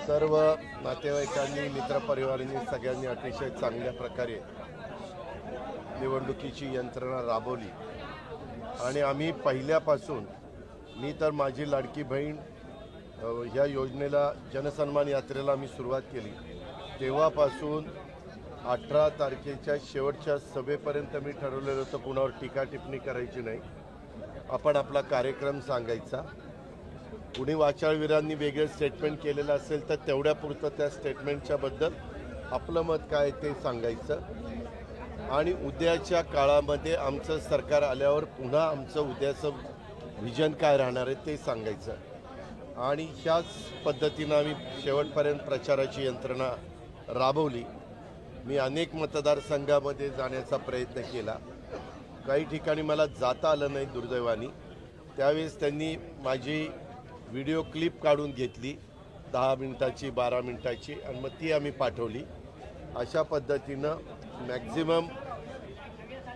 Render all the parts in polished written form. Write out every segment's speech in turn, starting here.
सर्व नातेवाईकांनी मित्रपरिवारांनी सगळ्यांनी अतिशय चांगल्या प्रकारे निवडणुकीची यंत्रणा राबवली आणि आम्ही पहिल्यापासून मी तर माझी लाडकी बहीण ह्या योजनेला जनसन्मान यात्रेला आम्ही सुरुवात केली तेव्हापासून 18 तारखेच्या शेवटच्या सभेपर्यंत मी ठरवलेलं होतं कुणावर टीका टिप्पणी करायची नाही. आपण आपला कार्यक्रम सांगायचा. कुणी वाचाळवीरांनी वेगळे स्टेटमेंट केलेलं असेल तर तेवढ्यापुरतं त्या स्टेटमेंटच्या बद्दल आपलं मत काय ते सांगायचं आणि उद्याच्या काळामध्ये आमचं सरकार आल्यावर पुन्हा आमचं उद्याचं व्हिजन काय राहणार आहे ते सांगायचं आणि ह्याच पद्धतीनं आम्ही शेवटपर्यंत प्रचाराची यंत्रणा राबवली. मी अनेक मतदारसंघामध्ये जाण्याचा प्रयत्न केला. काही ठिकाणी मला जाता आलं नाही दुर्दैवाने. त्यावेळेस त्यांनी माझी व्हिडिओ क्लिप काढून घेतली 10 मिनिटाची 12 मिनिटाची आणि मग ती आम्ही पाठवली. अशा पद्धतीनं मॅक्झिमम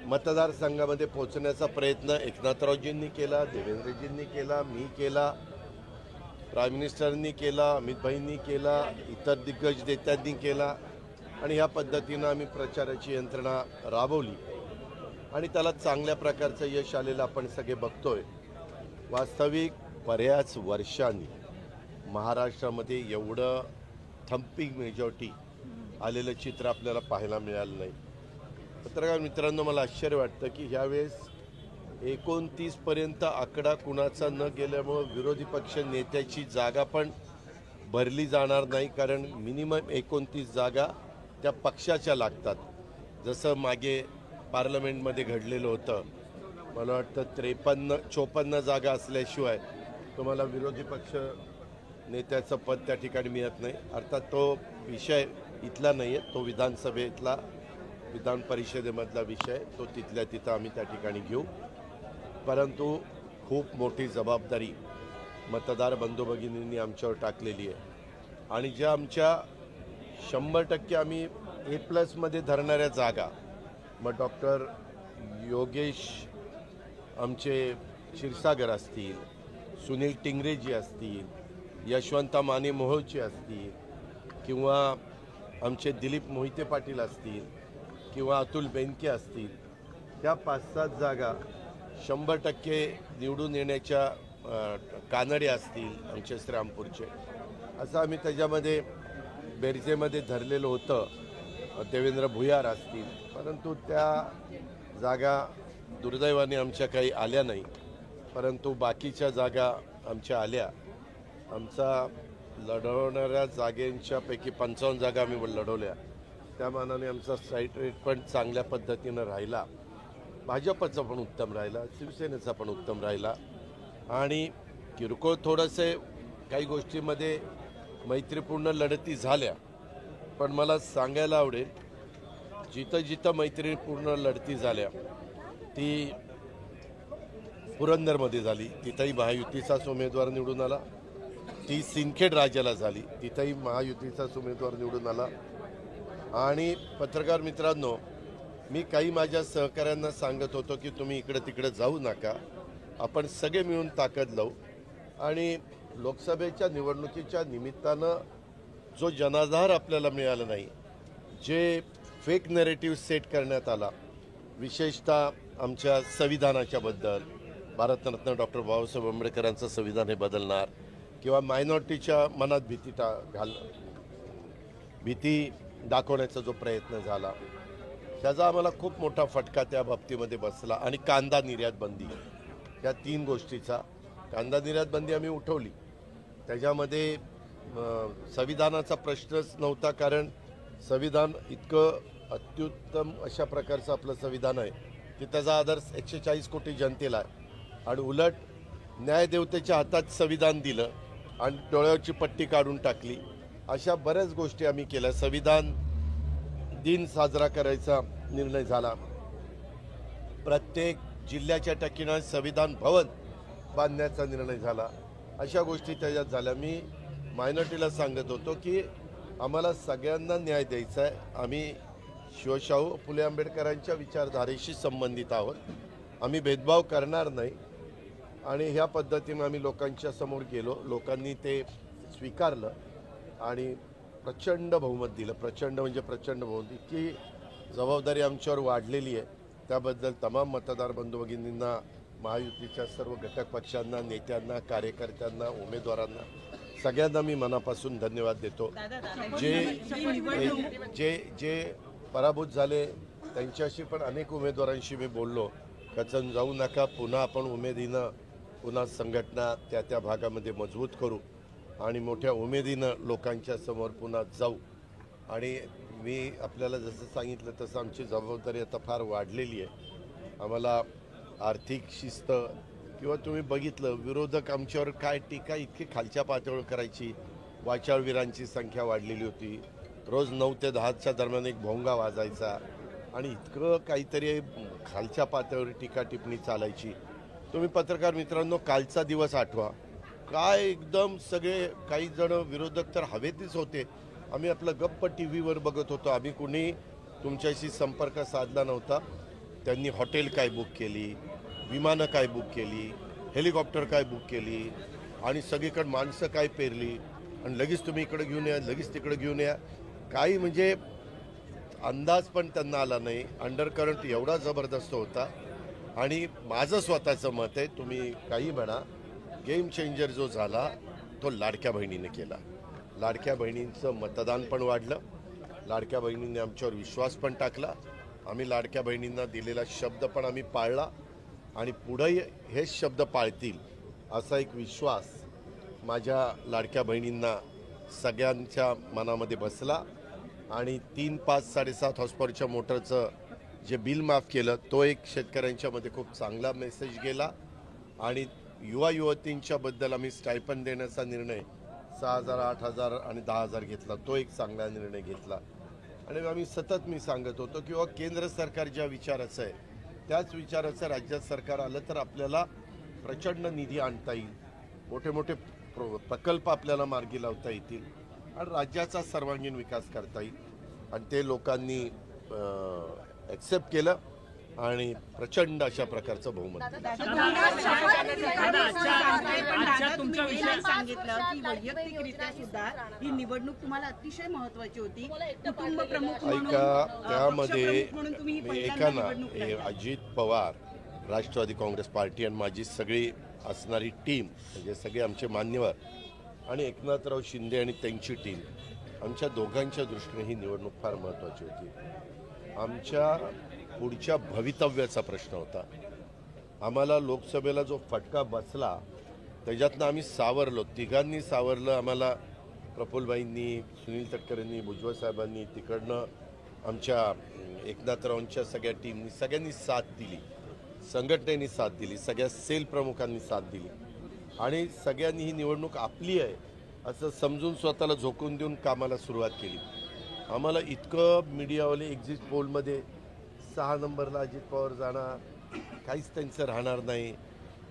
मतदारसंघामध्ये पोहोचण्याचा प्रयत्न एकनाथरावजींनी केला, देवेंद्रजींनी केला, मी केला, प्राईम मिनिस्टरनी केला, अमित भाईंनी केला, इतर दिग्गज नेत्यांनी केला आणि ह्या पद्धतीनं आम्ही प्रचाराची यंत्रणा राबवली आणि त्याला चांगल्या प्रकारचं यश आलेलं आपण सगळे बघतोय. वास्तविक बऱ्याच वर्षांनी महाराष्ट्रामध्ये एवढं थम्पिंग मेजॉरिटी आलेलं चित्र आपल्याला पाहायला मिळालं नाही. पत्रकार मित्रांनो, मला आश्चर्य वाटतं की ह्यावेळेस 29 पर्यंत आकडा कुणाचा न गेल्यामुळं विरोधी पक्ष नेत्याची जागा पण भरली जाणार नाही, कारण मिनिमम 29 जागा त्या पक्षाच्या लागतात. जसं मागे पार्लमेंटमध्ये घडलेलं होतं. मला वाटतं 53-54 जागा असल्याशिवाय तुम्हाला विरोधी पक्ष नेत्याचं पद त्या ठिकाणी मिळत नाही. अर्थात तो विषय इथला नाही आहे, तो विधानसभेतला विधान परिषदेमधला विषय, तो तिथल्या तिथं आम्ही त्या ठिकाणी घेऊ. परंतु खूप मोठी जबाबदारी मतदार बंधू भगिनींनी आमच्यावर टाकलेली आहे आणि ज्या आमच्या 100% आम्ही A+मध्ये धरणाऱ्या जागा, मग डॉक्टर योगेश आमचे क्षीरसागर असतील, सुनील टिंगरेजी असतील, यशवंत माने मोहोळचे असतील किंवा आमचे दिलीप मोहिते पाटील असतील किंवा अतुल बेनके असतील, त्या 5-7 जागा 100% निवडून येण्याच्या कानडे असतील आमचे श्रीरामपूरचे, असं आम्ही त्याच्यामध्ये बेरजेमध्ये धरलेलं होतं. देवेंद्र भुयार असतील, परंतु त्या जागा दुर्दैवाने आमच्या काही आल्या नाही. परंतु बाकीच्या जागा आमच्या आल्या. आमचा लढवणाऱ्या जागेंच्यापैकी 55 जागा आम्ही लढवल्या. त्या मानाने आमचा स्ट्राईक रेट पण चांगल्या पद्धतीनं राहिला. भाजपचा पण उत्तम राहिला, शिवसेनेचा पण उत्तम राहिला आणि किरकोळ थोडंसे काही गोष्टीमध्ये मैत्रीपूर्ण लढती झाल्या. पण मला सांगायला आवडेल, जिथं जिथं मैत्रीपूर्ण लढती झाल्या ती पुरंदरमध्ये झाली, तिथंही महायुतीचाच उमेदवार निवडून आला. ती सिंदखेड राज्याला झाली, तिथंही महायुतीचाच उमेदवार निवडून आला. आणि पत्रकार मित्रांनो, मी काही माझ्या सहकाऱ्यांना सांगत होतो की तुम्ही इकडे तिकडे जाऊ नका, आपण सगळे मिळून ताकद लावू आणि लोकसभेच्या निवडणुकीच्या निमित्तानं जो जनाधार आपल्याला मिळाला नाही, जे फेक नॅरेटिव्ह सेट करण्यात आला, विशेषतः आमच्या संविधानाच्या बद्दल, भारतरत्न डॉक्टर बाबासाहेब आंबेडकरांचं संविधान हे बदलणार किंवा मायनॉरिटीच्या मनात भीती दाखवण्याचा जो प्रयत्न झाला, त्याचा आम्हाला खूप मोठा फटका त्या बाबतीमध्ये बसला. आणि कांदा निर्यात बंदी, या 3 गोष्टीचा, कांदा निर्यात बंदी आम्ही उठवली. त्याच्यामध्ये संविधानाचा प्रश्नच नव्हता, कारण संविधान इतकं अत्युत्तम अशा प्रकारचं आपलं संविधान आहे की त्याचा आदर 140 कोटी जनतेला आहे आणि उलट न्यायदेवतेच्या हातात संविधान दिलं आणि डोळ्यावरची पट्टी काढून टाकली. अशा बऱ्याच गोष्टी आम्ही केल्या. संविधान दिन साजरा करायचा निर्णय झाला. प्रत्येक जिल्ह्याच्या ठिकाणी संविधान भवन बांधण्याचा निर्णय झाला. अशा गोष्टी त्याच्यात झाल्या. मी मायनॉरिटीला सांगत होतो की आम्हाला सगळ्यांना न्याय द्यायचा आहे. आम्ही शिवशाहू फुले आंबेडकरांच्या विचारधारेशी संबंधित आहोत. आम्ही भेदभाव करणार नाही आणि ह्या पद्धतीनं आम्ही लोकांच्या समोर गेलो. लोकांनी ते स्वीकारलं आणि प्रचंड बहुमत दिलं. प्रचंड म्हणजे प्रचंड बहुमत. इतकी जबाबदारी आमच्यावर वाढलेली आहे. त्याबद्दल तमाम मतदार बंधू भगिनींना, महायुतीच्या सर्व घटक पक्षांना, नेत्यांना, कार्यकर्त्यांना, उमेदवारांना सगळ्यांना मी मनापासून धन्यवाद देतो. जे जे पराभूत झाले त्यांच्याशी पण अनेक उमेदवारांशी मी बोललो. खचून जाऊ नका, पुन्हा आपण उमेदीनं पुन्हा संघटना त्या त्या भागामध्ये मजबूत करू आणि मोठ्या उमेदीनं लोकांच्या समोर पुन्हा जाऊ. आणि मी आपल्याला जसं सांगितलं तसं आमची जबाबदारी आता फार वाढलेली आहे. आम्हाला आर्थिक शिस्त किंवा तुम्ही बघितलं विरोधक आमच्यावर काय टीका इतकी खालच्या पातळीवर करायची. वाचाळवीरांची संख्या वाढलेली होती. रोज 9 ते 10च्या दरम्यान एक भोंगा वाजायचा आणि इतकं काहीतरी खालच्या पातळीवर टीका टिप्पणी चालायची. तुम्ही पत्रकार मित्रांनो कालचा दिवस आठवा. काय एकदम सगळे काही जण विरोधक तर हवेतच होते. आम्ही आपलं गप्प टी व्हीवर बघत होतो. आम्ही कुणी तुमच्याशी संपर्क साधला नव्हता. त्यांनी हॉटेल काय बुक केली, विमानं काय बुक केली, हेलिकॉप्टर काय बुक केली आणि सगळीकडे माणसं काय पेरली आणि लगेच तुम्ही इकडे घेऊन या, लगेच तिकडे घेऊन या. काही म्हणजे अंदाज पण त्यांना आला नाही. अंडरकरंट एवढा जबरदस्त होता. आणि माझं स्वतःचं मत आहे, तुम्ही काही म्हणा, गेम चेंजर जो झाला तो लाडक्या बहिणीने केला. लाडक्या बहिणींचं मतदान पण वाढलं. लाडक्या बहिणींनी आमच्यावर विश्वास पण टाकला. आम्ही लाडक्या बहिणींना दिलेला शब्द पण आम्ही पाळला आणि पुढेही हेच शब्द पाळतील असा एक विश्वास माझ्या लाडक्या बहिणींना सगळ्यांच्या मनामध्ये बसला. आणि 3, 5, 7.5 हॉर्सपॉवरच्या मोटरचं जे बिल माफ केलं तो एक शेतकऱ्यांच्यामध्ये खूप चांगला मेसेज गेला. आणि युवा युवतींच्याबद्दल आम्ही स्टायपन देण्याचा निर्णय 6,000, 8,000 आणि 10,000 घेतला. तो एक चांगला निर्णय घेतला. आणि आम्ही सतत मी सांगत होतो किंवा केंद्र सरकार ज्या विचाराचं आहे त्याच विचाराचं राज्यात सरकार आलं तर आपल्याला प्रचंड निधी आणता येईल, मोठे मोठे प्रकल्प आपल्याला मार्गी लावता येतील आणि राज्याचा सर्वांगीण विकास करता येईल. आणि ते लोकांनी ॲक्सेप्ट केलं आणि प्रचंड अशा प्रकारचं बहुमत सांगितलं की वैयक्तिकरित्या सुद्धा ही निवडणूक तुम्हाला अतिशय महत्त्वाची होती. कुटुंब प्रमुख ऐका, त्यामध्ये एका ना अजित पवार, राष्ट्रवादी काँग्रेस पार्टी आणि माझी सगळी असणारी टीम म्हणजे सगळे आमचे मान्यवर आणि एकनाथराव शिंदे आणि त्यांची टीम, आमच्या दोघांच्या दृष्टीने ही निवडणूक फार महत्त्वाची होती. आमच्या पुढच्या भवितव्याचा प्रश्न होता. आम्हाला लोकसभेला जो फटका बसला त्याच्यातनं आम्ही सावरलो, तिघांनी सावरलं. आम्हाला प्रफुल्लभाईंनी, सुनील तटकरेंनी, भुजबळ साहेबांनी, तिकडनं आमच्या एकनाथरावांच्या सगळ्या टीमनी सगळ्यांनी साथ दिली, संघटनेनी साथ दिली, सगळ्या सेल प्रमुखांनी साथ दिली आणि सगळ्यांनी ही निवडणूक आपली आहे असं समजून स्वतःला झोकून देऊन कामाला सुरुवात केली. आम्हाला इतकं मीडियावाले एक्झिट पोलमध्ये 6 नंबरला अजित पवार जाणार, काहीच त्यांचं राहणार नाही.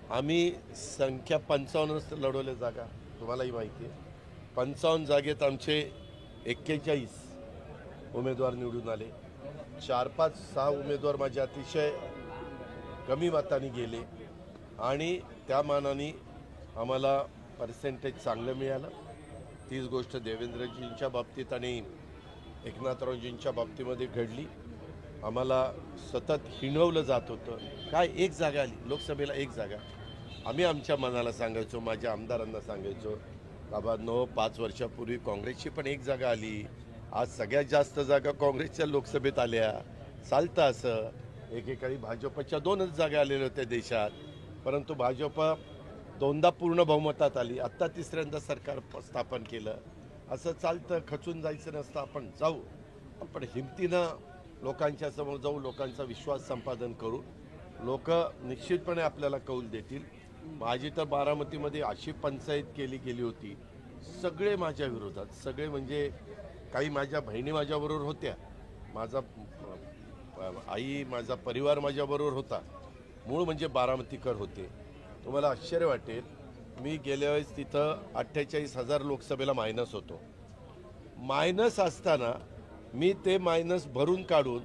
आम्ही संख्या 55 लढवल्या जागा, तुम्हालाही माहिती आहे. 55 जागेत आमचे 41 उमेदवार निवडून आले. 4, 5, 6 उमेदवार माझे अतिशय कमी मतांनी गेले आणि त्या मानाने आम्हाला पर्सेंटेज चांगलं मिळालं. तीच गोष्ट देवेंद्रजींच्या बाबतीत आणि एकनाथरावजींच्या बाबतीमध्ये घडली. आम्हाला सतत हिणवलं जात होतं. काय एक जागा आली लोकसभेला, एक जागा. आम्ही आमच्या मनाला सांगायचो, माझ्या आमदारांना सांगायचो, बाबा 5 वर्षापूर्वी काँग्रेसची पण एक जागा आली, आज सगळ्यात जास्त जागा काँग्रेसच्या लोकसभेत आल्या. चालतं असं. एकेकाळी भाजपच्या 2च जागा आलेल्या होत्या देशात, परंतु भाजप 2दा पूर्ण बहुमतात आली. आत्ता 3ऱ्यांदा सरकार स्थापन केलं. असं चालतं. खचून जायचं नसतं. आपण जाऊ, आपण हिमतीनं लोकांच्या समोर जाऊ, लोकांचा विश्वास संपादन करू. लोक निश्चितपणे आपल्याला कौल देतील. माझी तर बारामतीमध्ये अशी पंचायत गेली होती, सगळे माझ्या विरोधात, सगळे म्हणजे काही माझ्या बहिणी माझ्याबरोबर होत्या, माझा आई, माझा परिवार माझ्याबरोबर होता. मूळ म्हणजे बारामतीकर होते. तुम्हाला आश्चर्य वाटेल, मी गेल्या वेळेस तिथं 48,000 लोकसभेला मायनस होतो. मायनस असताना मी ते मायनस भरून काढून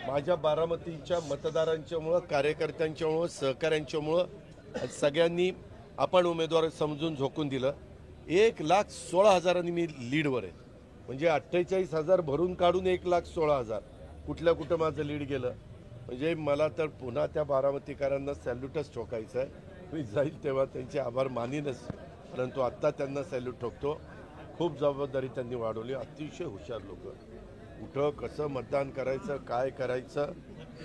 माझ्या बारामतीच्या मतदारांच्यामुळं, कार्यकर्त्यांच्यामुळं, सहकाऱ्यांच्यामुळं सगळ्यांनी आपण उमेदवार समजून झोकून दिलं. 1,16,000 मी लीडवर आहे. म्हणजे 48,000 भरून काढून 1,16,000 कुठं माझं लीड गेलं. म्हणजे मला तर पुन्हा त्या बारामतीकरांना सॅल्यूटच ठोकायचं आहे. मी जाईल तेव्हा त्यांचे आभार मानीनच, परंतु आत्ता त्यांना सॅल्यूट ठोकतो. खूप जबाबदारी त्यांनी वाढवली. अतिशय हुशार लोक. कुठं कसं मतदान करायचं, काय करायचं,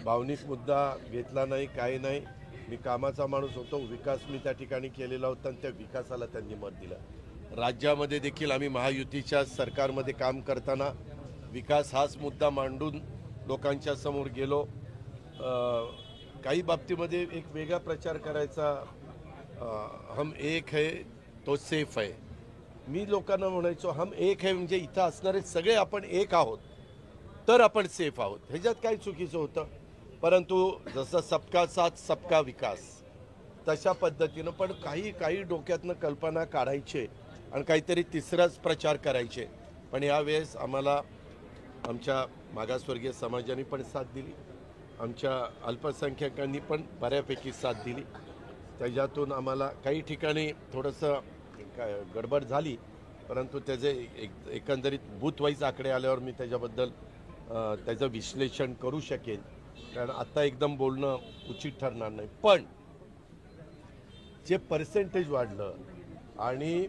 भावनिक मुद्दा घेतला नाही, काही नाही. मी कामाचा माणूस होतो. विकास मी त्या ठिकाणी केलेला होता आणि त्या विकासाला त्यांनी मत दिलं. राज्यामध्ये देखील आम्ही महायुतीच्या सरकारमध्ये काम करताना विकास हाच मुद्दा मांडून लोकांच्या समोर गेलो. काही बाबतीमध्ये एक वेगळा प्रचार करायचा, हम एक है तो सेफ है. मी लोकांना म्हणायचो हम एक है म्हणजे इथं असणारे सगळे आपण एक आहोत तर आपण सेफ आहोत. ह्याच्यात काही चुकीचं होतं. परंतु जसं सबका साथ सबका विकास तशा पद्धतीनं पण काही डोक्यातनं कल्पना काढायचे आणि काहीतरी तिसराच प्रचार करायचे. पण यावेळेस आम्हाला आमच्या मागासवर्गीय समाजाने पण साथ दिली, आमच्या अल्पसंख्याकांनी पण बऱ्यापैकी साथ दिली. त्याच्यातून आम्हाला काही ठिकाणी थोडंसं गडबड झाली, परंतु त्याचे एकंदरीत बूथ वाईज आकडे आल्यावर मी त्याच्याबद्दल त्याचं विश्लेषण करू शकेन, कारण आता एकदम बोलणं उचित ठरणार नाही. पण जे पर्सेंटेज वाढलं आणि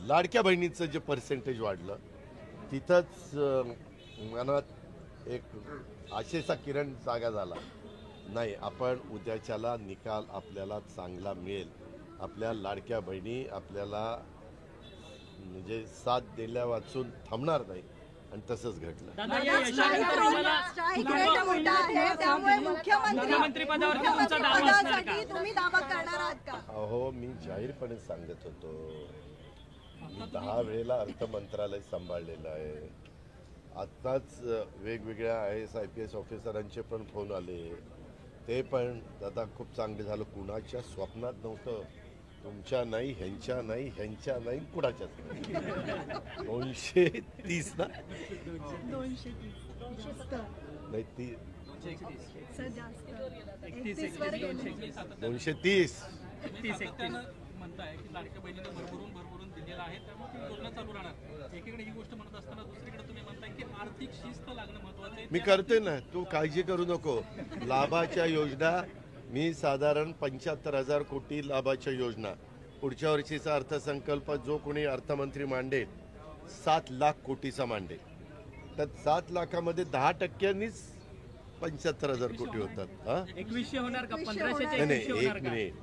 लाडक्या बहिणीचं जे पर्सेंटेज वाढलं तिथंच मनात एक आशेचा किरण जागा झाला. नाही, आपण उद्याच्याला निकाल आपल्याला चांगला मिळेल. आपल्या लाडक्या बहिणी आपल्याला म्हणजे साथ दिल्या वाचून थांबणार नाही आणि तसंच घडलं. अहो, मी जाहीरपणे सांगत होतो, मी 10 वेळेला अर्थ मंत्रालय सांभाळलेलं आहे. आत्ताच वेगवेगळ्या IAS IPS ऑफिसरांचे पण फोन आले, ते पण दादा खूप चांगले झालं. कुणाच्या स्वप्नात नव्हतं. तुमच्या नाही, ह्यांच्या नाही, ह्यांच्या नाही, कुणाच्याच नाही. 230 ना, 230 म्हणताय की लाडक्या बहिणीने भरभरून दिलेला आहे, त्यामुळे ती योजना चालू राहणार. एकीकडे ही गोष्ट म्हणत असताना दुसरीकडे तुम्ही म्हणताय की आर्थिक शिस्त लागणं महत्वाचं आहे. मी करते ना, तू काळजी करू नको. लाभाच्या योजना मी साधारण 75,000 कोटी लाभाच्या योजना. पुढच्या वर्षीचा अर्थसंकल्प जो कोणी अर्थमंत्री मांडेल 7 लाख कोटीचा मांडेल. तर 7 लाखामध्ये 10%नीच 75,000 कोटी होतात. 2100 होणार का? 1500 नाही, एक मिनिट.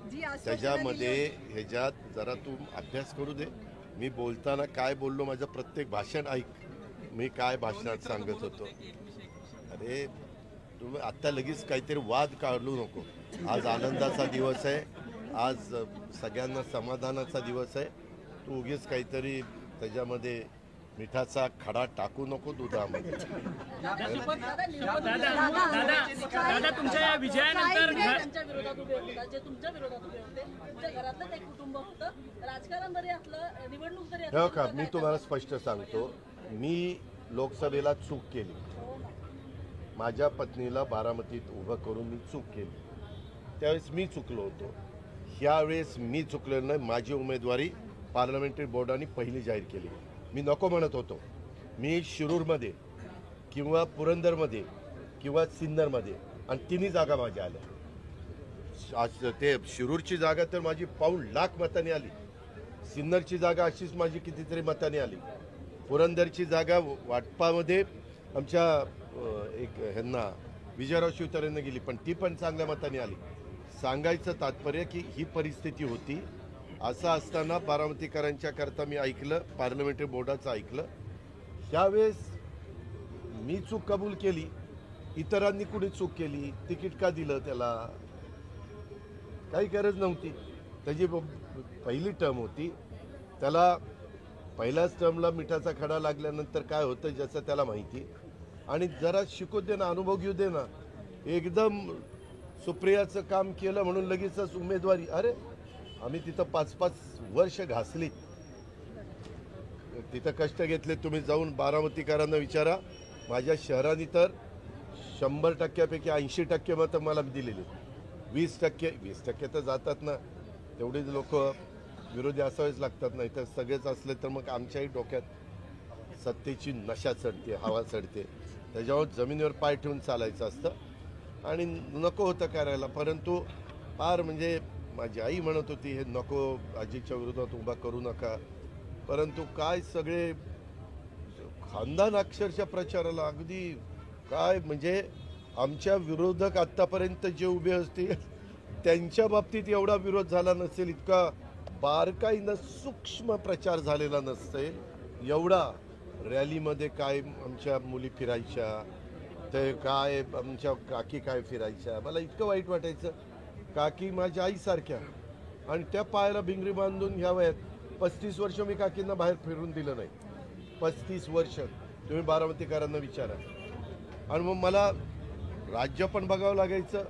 त्याच्यामध्ये ह्याच्यात जरा तू अभ्यास करू दे. मी बोलताना काय बोललो, माझं प्रत्येक भाषण ऐक. मी काय भाषणात सांगत होतो. अरे तुम्ही आत्ता लगेच काहीतरी वाद काढू नको. आज आनंदाचा दिवस आहे, आज सगळ्यांना समाधानाचा दिवस आहे. तू उगीच काहीतरी त्याच्यामध्ये मिठाचा खडा टाकू नको दुधामध्ये. दादा, तुमच्या या विजयानंतर त्यांच्या विरोधात उभे होते, जे तुमच्या विरोधात उभे होते, तुमच्या घरातलंच एक कुटुंब होतं. राजकारण जरी असलं, निवडणूक जरी हो का, मी तुम्हाला स्पष्ट सांगतो, मी लोकसभेला चूक केली. माझ्या पत्नीला बारामतीत उभं करून मी चूक केली. त्यावेळेस मी चुकलो होतो. ह्यावेळेस मी चुकलेलो नाही. माझी उमेदवारी पार्लमेंटरी बोर्डाने पहिली जाहीर केली. मी नको म्हणत होतो. मी शिरूरमध्ये किंवा पुरंदरमध्ये किंवा सिन्नरमध्ये आणि 3 जागा माझ्या आल्या. ते शिरूरची जागा तर माझी 1,00,000 मतांनी आली. सिन्नरची जागा अशीच माझी कितीतरी मतांनी आली. पुरंदरची जागा वाटपामध्ये आमच्या एक ह्यांना विजयराव शिवतारेंना गेली, पण ती पण चांगल्या मतांनी आली. सांगायचं तात्पर्य की ही परिस्थिती होती. असं असताना बारामतीकरांच्या करता मी ऐकलं, पार्लमेंटरी बोर्डाचं ऐकलं. त्यावेळेस मी चूक कबूल केली. इतरांनी कुणी चूक केली, तिकीट का दिलं त्याला, काही गरज नव्हती. त्याची पहिली टर्म होती. त्याला पहिल्याच टर्मला मिठाचा खडा लागल्यानंतर काय होतं ज्याचं त्याला माहिती. आणि जरा शिकू दे ना, अनुभव घेऊ दे ना. एकदम सुप्रियाचं काम केलं म्हणून लगेचच उमेदवारी. अरे आम्ही तिथं 5-5 वर्ष घासली, तिथं कष्ट घेतले. तुम्ही जाऊन बारामतीकरांना विचारा. माझ्या शहराने तर 100%पैकी 80% मतं मला दिलेली. 20% तर जातात ना, तेवढीच लोक विरोधी असावेच लागतात, नाही तर सगळेच असले तर मग आमच्याही डोक्यात सत्तेची नशा चढते, हवा चढते. त्याच्यावर जमिनीवर पाय ठेवून चालायचं असतं आणि नको होतं करायला. परंतु फार म्हणजे माझी आई म्हणत होती हे नको, आजीच्या विरोधात उभा करू नका. परंतु काय सगळे खानदान अक्षरशः प्रचाराला अगदी काय म्हणजे आमच्या विरोधक आत्तापर्यंत जे उभे असतील त्यांच्या बाबतीत एवढा विरोध झाला नसेल, इतका बारकाईनं सूक्ष्म प्रचार झालेला नसेल एवढा. रॅलीमध्ये काय आमच्या मुली फिरायच्या, ते काय आमच्या काकी काय फिरायच्या. मला इतकं वाईट वाटायचं. काकी माझ्या आईसारख्या आणि त्या पायाला भिंगरी बांधून ह्या वयात 35 वर्ष मी काकींना बाहेर फिरून दिलं नाही. 35 वर्ष. तुम्ही बारामतीकरांना विचारा. आणि मग मला राज्य पण बघावं लागायचं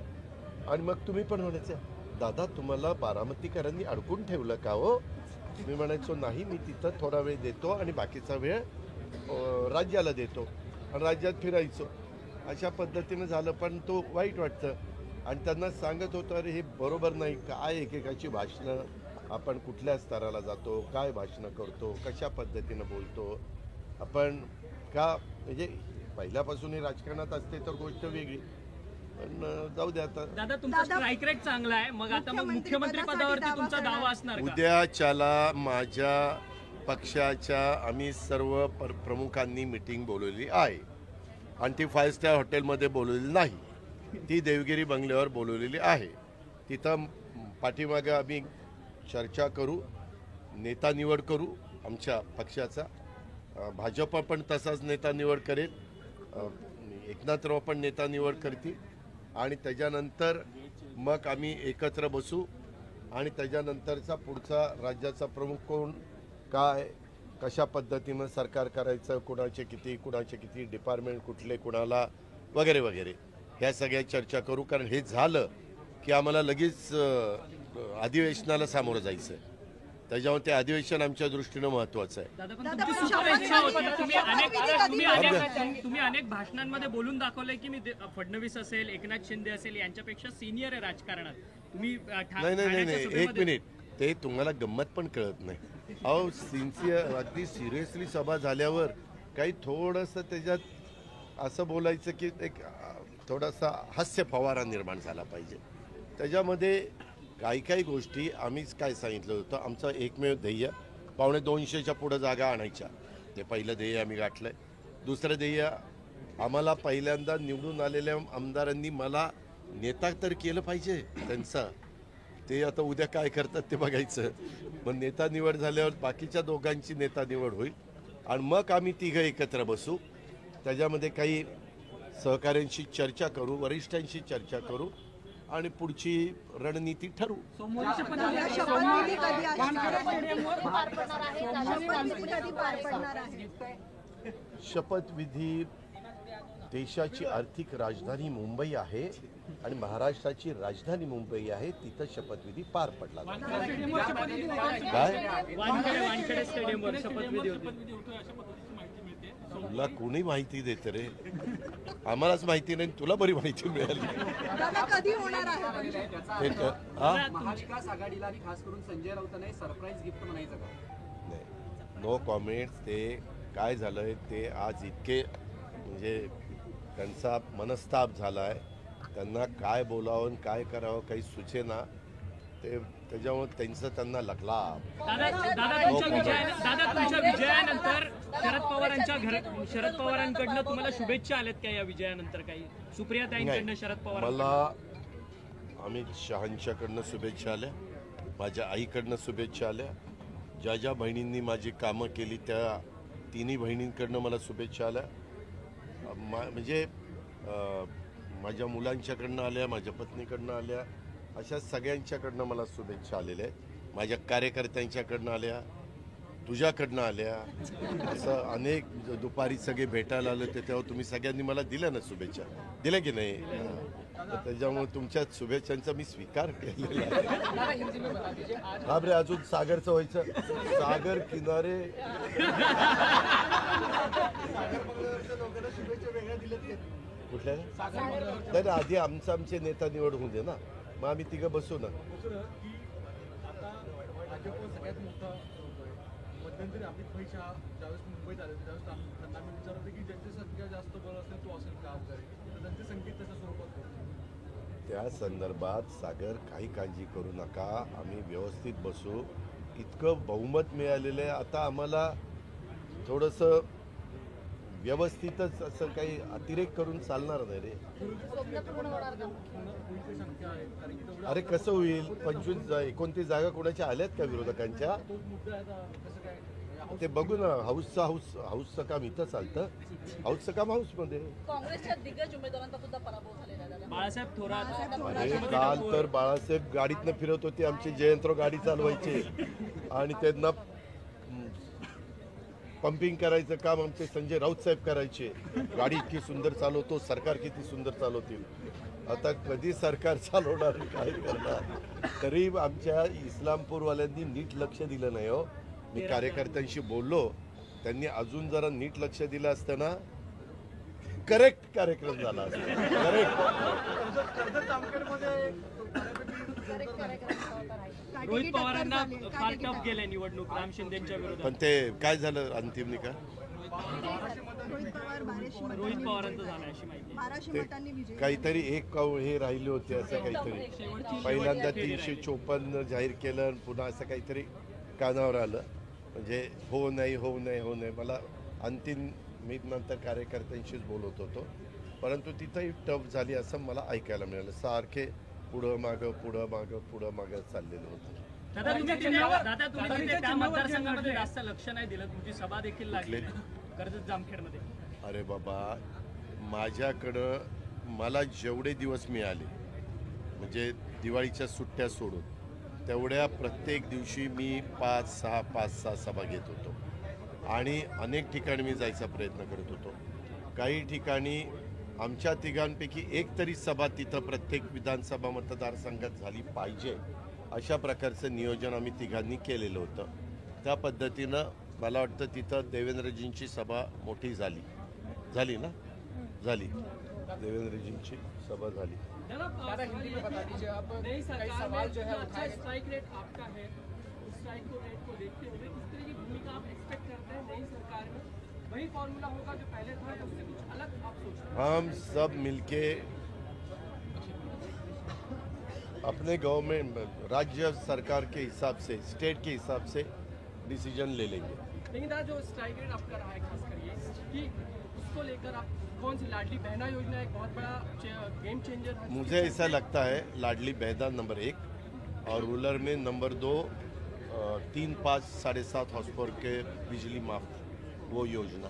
आणि मग तुम्ही पण म्हणायचं दादा तुम्हाला बारामतीकरांनी अडकून ठेवलं का हो. मी म्हणायचो नाही, मी तिथं थोडा वेळ देतो आणि बाकीचा वेळ राज्याला देतो आणि राज्यात फिरायचो. अशा पद्धतीनं झालं. पण तो वाईट वाटतं आणि त्यांना सांगत होतं अरे हे बरोबर नाही. काय एकेकाची भाषणं, आपण कुठल्या स्तराला जातो, काय भाषणं करतो, कशा पद्धतीनं बोलतो आपण. का म्हणजे पहिल्यापासून राजकारणात असते तर गोष्ट वेगळी, पण जाऊ द्या. आता दादा तुमचा स्ट्राईक रेट चांगला आहे, मग आता मग मुख्यमंत्री पदावरती तुमचा दावा असणार का? उद्याच्याला माझ्या पक्षाच्या आम्ही सर्व प्रमुखांनी मिटिंग बोलवली आहे आणि ती 5 स्टार हॉटेलमध्ये बोलवलेली नाही, ती देवगिरी बंगल्यावर बोलवलेली आहे. तिथं पाठीमागं आम्ही चर्चा करू, नेता निवड करू आमच्या पक्षाचा. भाजप पण तसाच नेता निवड करेल, एकनाथराव पण नेता निवड करतील आणि त्याच्यानंतर मग आम्ही एकत्र बसू आणि त्याच्यानंतरचा पुढचा राज्याचा प्रमुख कोण, काय, कशा पद्धतीनं सरकार करायचं, कुणाचे किती डिपार्टमेंट कुठले कुणाला वगैरे वगैरे ह्या सगळ्या चर्चा करू. कारण हे झालं की आम्हाला लगेच अधिवेशनाला सामोरं जायचं आहे. त्याच्यामुळे ते अधिवेशन आमच्या दृष्टीनं महत्त्वाचं आहे. तुम्ही अनेक भाषणांमध्ये बोलून दाखवलंय की मी फडणवीस असेल, एकनाथ शिंदे असेल यांच्यापेक्षा सिनियर आहे राजकारणात. तुम्ही नाही, एक मिनिट. ते तुम्हाला गंमत पण कळत नाही. अहो सिन्सिअर अगदी सिरियसली सभा झाल्यावर काही थोडंसं त्याच्यात असं बोलायचं की एक थोडासा हास्य फवारा निर्माण झाला पाहिजे. त्याच्यामध्ये काही गोष्टी आम्हीच काय सांगितलं होतं, आमचं एकमेव ध्येय 250च्या पुढं जागा आणायच्या. ते पहिलं ध्येय आम्ही गाठलंय. दुसरं ध्येय आम्हाला पहिल्यांदा निवडून आलेल्या आमदारांनी मला नेता तर केलं पाहिजे त्यांचा. ते आता उद्या काय करतात ते बघायचं. मग नेता निवड झाल्यावर बाकीच्या दोघांची नेता निवड होईल आणि मग आम्ही तिघं एकत्र बसू. त्याच्यामध्ये काही सहकाऱ्यांशी चर्चा करू, वरिष्ठांशी चर्चा करू आणि पुढची रणनीती ठरवू. शपथविधी देशाची आर्थिक राजधानी मुंबई आहे आणि महाराष्ट्राची राजधानी मुंबई आहे. तिथं शपथविधी पार पडला. तुला कोणी माहिती देते रे, आम्हालाच माहिती नाही, तुला बरी माहिती मिळाली. कधी होणार आहे महाविकास आघाडीला आणि खास करून संजय राऊतांना सरप्राईज गिफ्ट म्हणायचं का? नाही, नो कॉमेंट्स. ते काय झालंय ते आज इतके म्हणजे त्यांचा मनस्ताप झाला आहे, त्यांना काय बोलावं काय करावं काही सुचेना. ते त्याच्यामुळे त्यांना लागला. दादा तुमच्या विजयानंतर शरद पवारांकडनं तुम्हाला शुभेच्छा आल्यात का या विजयानंतर? काही सुप्रियाताईंकडनं शरद पवार? मला अमित शहांच्याकडनं शुभेच्छा आल्या, माझ्या आईकडनं शुभेच्छा आल्या, ज्या बहिणींनी माझी कामं केली त्या तिन्ही बहिणींकडनं मला शुभेच्छा आल्या. म्हणजे माझ्या मुलांच्याकडनं आल्या, माझ्या पत्नीकडनं आल्या, अशा सगळ्यांच्याकडनं मला शुभेच्छा आलेल्या आहेत. माझ्या कार्यकर्त्यांच्याकडनं आल्या, तुझ्याकडनं आल्या, असं अनेक. दुपारी सगळे भेटायला आले ते तेव्हा तुम्ही सगळ्यांनी मला दिल्या ना शुभेच्छा, दिल्या की नाही? त्याच्यामुळे तुमच्या शुभेच्छांचा मी स्वीकार केलेला आहे. हा रे, अजून सागरचं व्हायचं. सागर किनारे कुठल्या नाही, आधी आमचे नेता निवड होऊ दे ना, मग आम्ही तिघं बसू ना. भाजप सगळ्यात मोठा मध्यंतरी अमित भाई शहा ज्यावेळेस मुंबईत आले त्यावेळेस त्यांना मी विचारत होते की ज्यांची संख्या जास्त बळ असेल तो असेल का आमदार तर त्यांचे संकेत तशा स्वरूपात होते. त्या संदर्भात सागर काही काळजी करू नका, आम्ही व्यवस्थित बसू. इतकं बहुमत मिळालेलं आहे, आता आम्हाला थोडंसं व्यवस्थितच असं काही अतिरेक करून चालणार नाही रे. होईल शंका आहे कारण की तेवढं अरे कसं होईल? 29 जागा कोणाच्या आल्यात का विरोधकांच्या? तो मुद्दा आहे आता कसं काय ते बघू ना. हाऊसचं काम इथं चालतं, हाऊसचं काम हाऊसमध्ये. काँग्रेसच्या दिग्गज उमेदवारांचा सुद्धा पराभव झालेला आहे दादा. बाळासाहेब थोरात अरे काल तर बाळासाहेब गाडीतनं फिरत होते, आमचे जयंतराव गाडी चालवायचे आणि त्यांना पंपिंग करायचं काम आमचे संजय राऊत साहेब करायचे. गाडी इतकी सुंदर चालवतो, सरकार किती सुंदर चालवतील. आता कधी सरकार चालवणार, काय करणार? तरी आमच्या इस्लामपूरवाल्यांनी नीट लक्ष दिलं नाही हो. मी कार्यकर्त्यांशी बोललो, त्यांनी अजून जरा नीट लक्ष दिलं असतं ना, करेक्ट कार्यक्रम झाला असता. रोहित पवारांना फार टफ गेले निवडणूक राम शिंदेच्या विरोधात. पण ते काय झालं अंतिम निकाल? रोहित पवारांचं झालं अशी माहिती. 1200 मतांनी विजय. काहीतरी एक हे राहिले होते असं काहीतरी. पहिल्यांदा 354 जाहीर केलं आणि पुन्हा असं काहीतरी कानावर आलं. म्हणजे हो नाही हो नाही हो नाही. मला अंतिम मी नंतर कार्यकर्त्यांशीच बोलत होतो, परंतु तिथंही टफ झाली असं मला ऐकायला मिळालं. सारखे पुढं मागं पुढं मागं पुढं मागं चाललेलं होतं. दादा तुम्ही त्या मतदारसंघामध्ये जास्त लक्ष नाही दिलं, तुमची सभा देखील लागली कर्जत जामखेडमध्ये. अरे बाबा, माझ्याकडं मला जेवढे दिवस मिळाले म्हणजे दिवाळीच्या सुट्ट्या सोडून तेवढ्या प्रत्येक दिवशी मी 5-6 सभा घेत होतो आणि अनेक ठिकाणी मी जायचा प्रयत्न करत होतो. काही ठिकाणी आमच्या तिघांपैकी एक तरी सभा तिथं प्रत्येक विधानसभा मतदारसंघात झाली पाहिजे अशा प्रकारचं नियोजन आम्ही तिघांनी केलेलं होतं. त्या पद्धतीनं मला वाटतं तिथं देवेंद्रजींची सभा मोठी झाली ना, झाली. देवेंद्रजींची सभा झाली. दादा हिंदी में बता दीजिए आप, कई सवाल जो है उठाए गए। स्ट्राइक रेट आपका है, उस स्ट्राइक रेट को देखते हुए किस तरह की भूमिका आप एक्सपेक्ट करते हैं नई सरकार में? वही फॉर्मूला होगा जो पहले था या उससे कुछ अलग आप सोच रहे हैं? हम सब मिलके अपने गवर्नमेंट राज्य सरकार के हिसाब से, स्टेट के हिसाब से डिसीजन ले लेंगे. लेकिन दादा जो स्ट्राइक रेट आपका रहा है खास करिए कि उसको लेकर आप कौन सी लाडली बहना योजना एक बहुत बड़ा गेम चेंजर है? मुझे ऐसा लगता है लाडली बहना नंबर 1 और रूरल में नंबर 2 3, 5, 7.5 हॉर्स पावर के बिजली माफ वो योजना,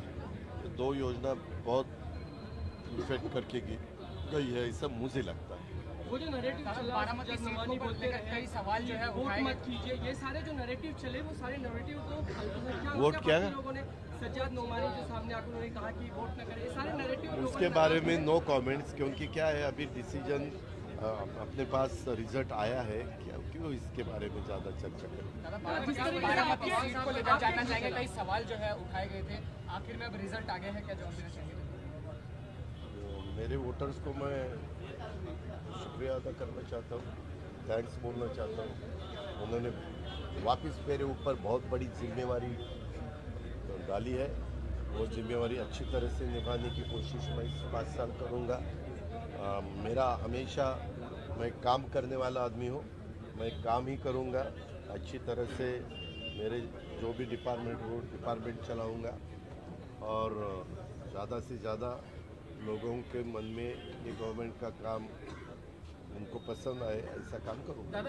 2 योजना बहुत इफेक्ट करके गई है, ऐसा मुझे लगता है. वो जो नैरेटिव चला, बारामती सीट को बोलते लेकर कई सवाल जो है वोट उठाए मत कीजिए, ये सारे जो नैरेटिव चले वो सारे नैरेटिव को वोट क्या है? लोगों ने सज्जाद नोमानी के सामने आकर उन्होंने कहा कि वोट न करें, ये सारे नैरेटिव उसके बारे में नो कमेंट्स, क्योंकि क्या है अभी डिसीजन अपने पास रिजल्ट आया है, क्यों इसके बारे में ज़्यादा चर्चा करें. बारामती सीट को लेकर जानना चाहेंगे, कई सवाल जो है उठाए गए थे, आखिर में अब रिजल्ट आ गया है, क्या जवाब देना चाहिए? मेरे वोटर्स को मैं शुक्रिया अदा करना चाहता हूँ, थैंक्स बोलना चाहता हूँ. उन्होंने वापस मेरे ऊपर बहुत बड़ी जिम्मेवारी डाली है. वो जिम्मेवारी अच्छी तरह से निभाने की कोशिश मैं इस 5 साल करूँगा. मेरा हमेशा, मैं काम करने वाला आदमी हूँ, मैं काम ही करूँगा अच्छी तरह से. मेरे जो भी डिपार्टमेंट चलाऊँगा और ज़्यादा से ज़्यादा लोगों के मन में ये गवर्नमेंट का काम उनको पसंद आए ऐसा काम करूँगा.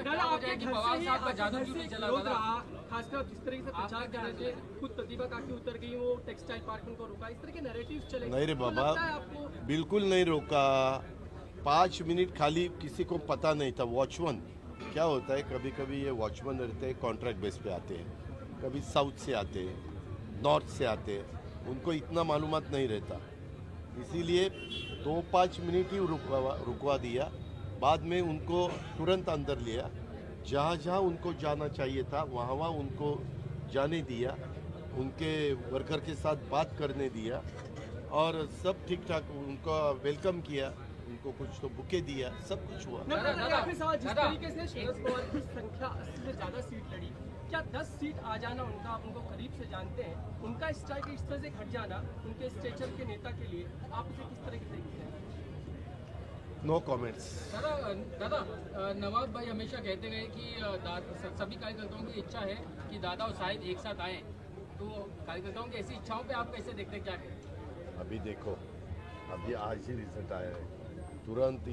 खासकर जिस तरीके से प्रचार कर रहे थे, खुद प्रतिभा काफी उतर गई, वो टेक्सटाइल पार्क उनको रोका, इस तरह के नैरेटिव चले. नहीं रे बाबा, लगता है आपको? बिल्कुल नहीं रोका. 5 मिनट खाली किसी को पता नहीं था. वॉचमैन क्या होता है, कभी कभी ये वॉचमैन रहते हैं कॉन्ट्रैक्ट बेस पे आते हैं, कभी साउथ से आते हैं, नॉर्थ से आते हैं, उनको इतना मालूमात नहीं रहता, इसीलिए 2-5 मिनट ही रुकवा दिया. बाद में उनको तुरंत अंदर लिया, जहाँ जहाँ उनको जाना चाहिए था वहाँ वहाँ उनको जाने दिया, उनके वर्कर के साथ बात करने दिया और सब ठीक ठाक उनको वेलकम किया, उनको कुछ तो बुके दिया, सब कुछ हुआ. आखिरी सवाल, जिस तरीके से शरद पवार की संख्या 80 से ज़्यादा सीट लड़ी, क्या 10 सीट आ जाना उनका, आप उनको करीब से जानते हैं, उनका स्ट्राइक इस तरह से हट जाना उनके स्टेचर के नेता के लिए आप उसे किस तरह से देखते हैं? No comments. दादा नवाब भाई हमेशा कहते गए कि सभी कार्यकर्ताओं की इच्छा है कि दादा और शाहिद एक साथ आए, तो कार्यकर्ताओं की ऐसी इच्छाओं पे आप कैसे देखते हैं, क्या कहें? अभी देखो, अभी आज ही रिजल्ट आया है, तुरंत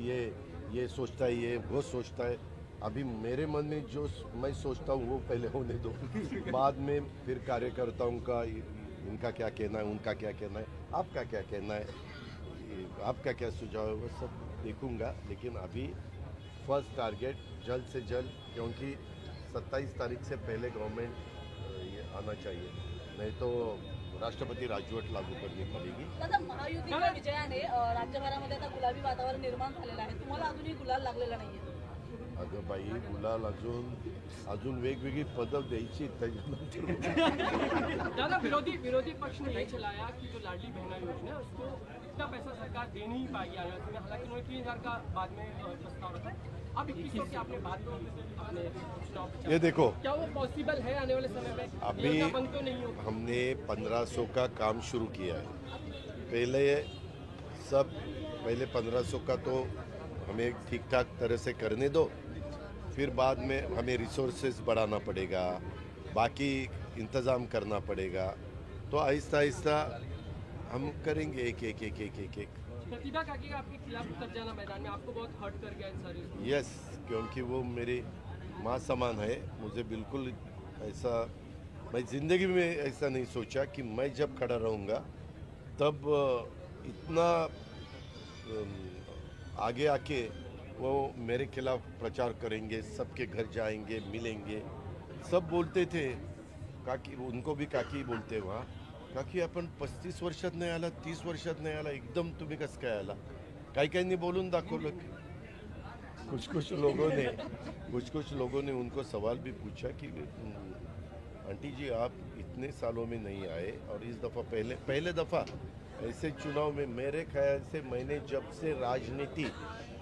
ये सोचता है, ये वो सोचता है। अभी मेरे मन में जो मैं सोचता हूँ वो पहले होने दो, बाद में फिर कार्यकर्ताओं का इनका क्या कहना है, उनका क्या कहना है, आपका क्या कहना है, आपका क्या सुझाव है, वो सब देखूंगा। लेकिन अभी फर्स्ट टारगेट जल्द से जल्द, क्योंकि 27 तारीख से पहले गवर्नमेंट ये आना चाहिए, नहीं तो राष्ट्रपती राजवट लागू करनी पडेगी। दादा महायुतीच्या विजयाने राज्यभरामध्ये आता गुलाबी वातावरण निर्माण झालेलं आहे, तुम्हाला अजूनही गुलाल लागलेला नाहीये? अगं बाई, गुलाल अजून वेगवेगळी पदं द्यायची त्याच्यानंतर। दादा विरोधी पक्ष ने यही चलाया कि जो लाडली बहना योजना है उसको इतना पैसा सरकार दे नहीं पाएगी आने वाले समय, हालांकि उन्होंने 3000 का बाद में प्रस्ताव रखा। अब 2100 की आपने बात अपने चुनाव, ये देखो, क्या वो पॉसिबल है आने वाले समय में? अभी योजना बंद तो नहीं होगी? हमने 1500 का काम शुरू किया है। पहले 1500 का तो हमें ठीक ठाक तरह से करने दो, फिर बाद में हमें रिसोर्सेज बढ़ाना पड़ेगा, बाकी इंतज़ाम करना पड़ेगा, तो आहिस्ता आहिस्ता हम करेंगे एक एक एक एक एक एक। प्रतिभा काकी का आपके खिलाफ उतर जाना मैदान में आपको बहुत हर्ट कर गया इन सारे? यस, क्योंकि वो मेरी माँ समान है, मुझे बिल्कुल ऐसा, मैं ज़िंदगी में ऐसा नहीं सोचा कि मैं जब खड़ा रहूँगा तब इतना आगे आके वो मेरे खिलाफ प्रचार करेंगे, सबके घर जाएंगे, मिलेंगे। सब बोलते थे काकी, उनको भी काकी बोलते वहाँ, काकी आपण 35 वर्षात नाही आला, 30 वर्षात नाही आला, एकदम तुम्ही कसं काय आला? काही बोलून दाखवलं। कुछ लोगों ने उनको सवाल भी पूछा कि आंटी जी आप इतने सालों में नहीं आए और इस दफ़ा पहले दफ़ा ऐसे चुनाव में, मेरे ख्याल से मैंने जब से राजनीति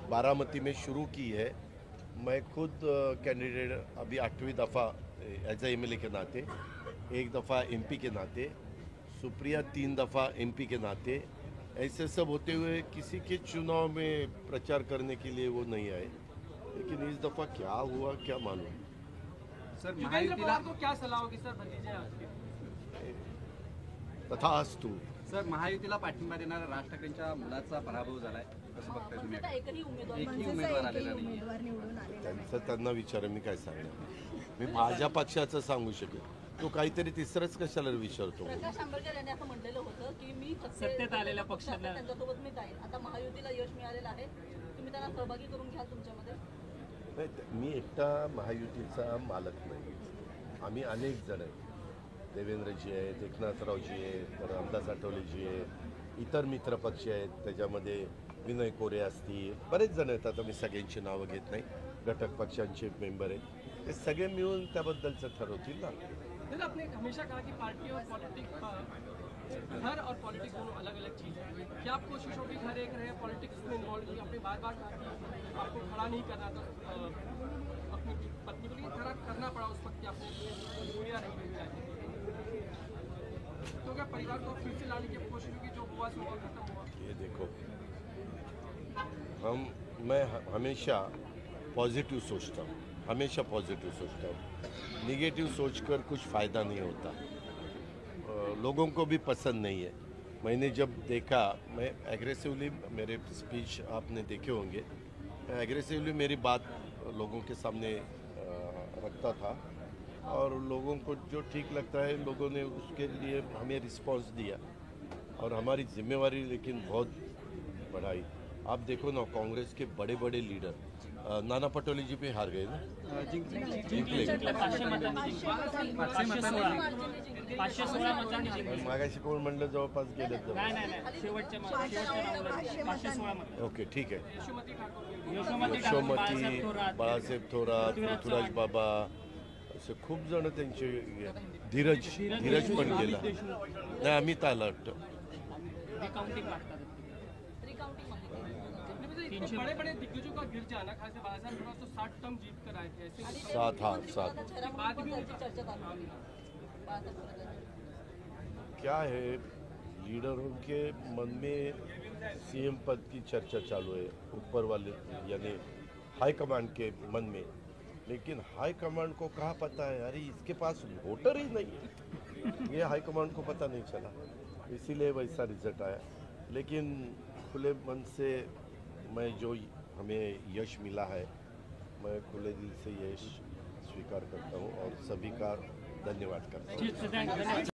बारामती में शुरू की है, मैं खुद कैंडिडेट अभी 8वीं दफ़ा एज ए MLA के नाते, एक दफ़ा MP के नाते, सुप्रिया 3 दफ़ा MP के नाते, ऐसे सब होते हुए किसी के चुनाव में प्रचार करने के लिए वो नहीं आए। लेकिन इस दफ़ा क्या हुआ क्या मालूम। सर युगेंद्र महायुतीला पवार को क्या सलाह होगी सर भतीजे आपके? तथास्तु। सर महायुतीला पाठिंबा देणारा राज ठाकरेंच्या मुलाचा पराभव झालाय, कसं बघताय तुम्ही? आता एकही उमेदवार एकही उमेदवार आलेला नाही। निवडून आलेला त्यांना विचारा, मी काय सांगणार? मी माझ्या पक्षाचं सांगू शकेल, तो काहीतरी तिसरंच कशाला विचारतो? प्रकाश आंबेडकर यांनी असं म्हटलेलं होतं की मी सत्तेत आलेल्या पक्षाला- त्यांच्यासोबत मी जाईल। आता महायुतीला यश मिळालेलं आहे, तुम्ही त्यांना सहभागी करून घ्याल तुमच्यामध्ये? नाही, मी एकटा महायुतीचा मालक नाही, आम्ही अनेक जण आहेत। देवेंद्रजी आहेत, एकनाथरावजी आहेत, तर रामदास आठवलेजी आहेत, इतर मित्रपक्ष आहेत, त्याच्यामध्ये विनय कोरे असतील, बरेच जण आहेत। आता मी सगळ्यांची नावं घेत नाही, घटक पक्षांचे मेंबर आहेत, ते सगळे मिळून त्याबद्दलचं ठरवतील ना। दादा आपने हमेशा कहा कि पार्टी और पॉलिटिक्स, घर और पॉलिटिक्स दोनों अलग अलग चीज़ है। क्या आप कोशिश होगी घर एक रहे, पॉलिटिक्स में इन्वॉल्व नहीं? आपने बार कहा कि आपको खड़ा नहीं करना था अपनी पत्नी को, लेकिन खड़ा करना पड़ा उस वक्त कि आपने दुनिया नहीं मिल जाए, तो क्या परिवार को फिर से लाने की कोशिश होगी? जो हुआ सो हुआ, खत्म हुआ। ये देखो, मैं हमेशा पॉजिटिव सोचता हूँ, हमेशा पॉजिटिव सोचता हूँ। निगेटिव सोचकर कुछ फ़ायदा नहीं होता, लोगों को भी पसंद नहीं है। मैंने जब देखा, मैं एग्रेसिवली, मेरे स्पीच आपने देखे होंगे, मैं एग्रेसिवली मेरी बात लोगों के सामने रखता था, और लोगों को जो ठीक लगता है लोगों ने उसके लिए हमें रिस्पांस दिया, और हमारी जिम्मेवारी लेकिन बहुत बढ़ाई। आप देखो ना, कांग्रेस के बड़े बड़े लीडर, नाना पटोले जी भी हार गए ना, जिंकले। 516 मतांनी जिंकले. मागाशी कोण म्हणलं जवळपास गेले तर नाही शेवटच्या राऊंडला 516 मत. ओके, ठीक आहे. यशोमती यशोमती, बाळासाहेब थोरात, पृथ्वीराज बाबा, असे खूप जण त्यांचे, धीरज पण गेला. नाही, अमित आला वाटतं. रिकाउंटिंग मागतात. रिकाउंटिंग तो बड़े बड़े दिग्गजों का गिर जाना, खासकर बालासाहेब थोड़ा तो 60 टर्म जीत कर आए थे ऐसे सात हाँ सात बाद भी उनका चर्चा चालू होती। क्या है, लीडरों के मन में सीएम पद की चर्चा चालू है, ऊपर वाले यानी हाईकमांड के मन में, लेकिन हाईकमांड को कहाँ पता है, अरे इसके पास वोटर ही नहीं है, ये हाईकमांड को पता नहीं चला, इसीलिए वैसा रिजल्ट आया। लेकिन खुले मन से मैं जो हमें यश मिला है, मैं खुले दिल से यश स्वीकार करता हूँ और सभी का धन्यवाद करता हूँ। धन्यवाद।